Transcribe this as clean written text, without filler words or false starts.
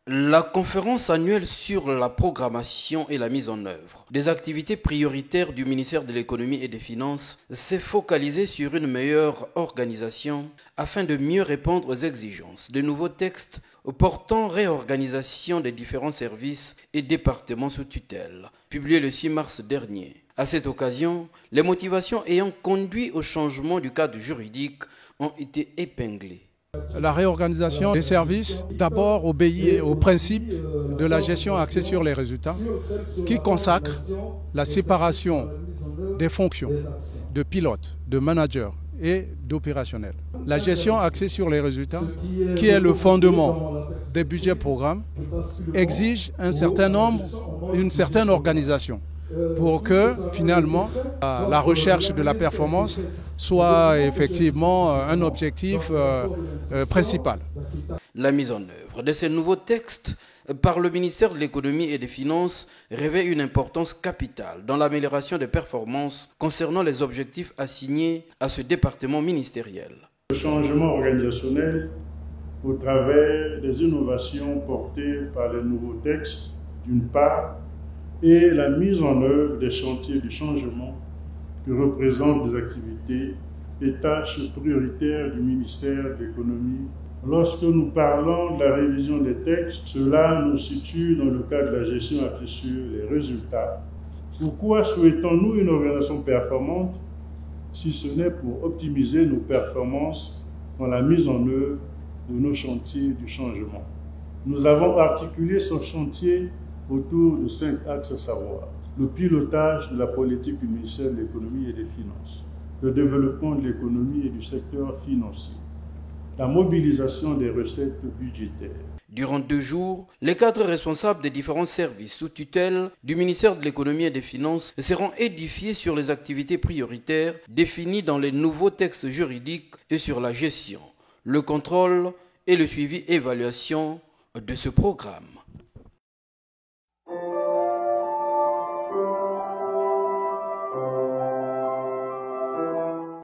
La conférence annuelle sur la programmation et la mise en œuvre des activités prioritaires du ministère de l'Économie et des Finances s'est focalisée sur une meilleure organisation afin de mieux répondre aux exigences de nouveaux textes portant réorganisation des différents services et départements sous tutelle, publié le 6 mars dernier. À cette occasion, les motivations ayant conduit au changement du cadre juridique ont été épinglées. La réorganisation des services, d'abord, obéit au principe de la gestion axée sur les résultats, qui consacre la séparation des fonctions de pilote, de manager et d'opérationnel. La gestion axée sur les résultats, qui est le fondement des budgets programmes, exige un certain nombre, une certaine organisation, pour que finalement la recherche de la performance soit effectivement un objectif principal. La mise en œuvre de ces nouveaux textes par le ministère de l'Économie et des Finances revêt une importance capitale dans l'amélioration des performances concernant les objectifs assignés à ce département ministériel. Le changement organisationnel au travers des innovations portées par les nouveaux textes, d'une part, et la mise en œuvre des chantiers du changement que représentent des activités et tâches prioritaires du ministère de l'Économie. Lorsque nous parlons de la révision des textes, cela nous situe dans le cadre de la gestion axée sur les résultats. Pourquoi souhaitons-nous une organisation performante si ce n'est pour optimiser nos performances dans la mise en œuvre de nos chantiers du changement? Nous avons articulé ce chantier autour de 5 axes à savoir: le pilotage de la politique du ministère de l'Économie et des Finances, le développement de l'économie et du secteur financier, la mobilisation des recettes budgétaires. Durant 2 jours, les cadres responsables des différents services sous tutelle du ministère de l'Économie et des Finances seront édifiés sur les activités prioritaires définies dans les nouveaux textes juridiques et sur la gestion, le contrôle et le suivi-évaluation de ce programme.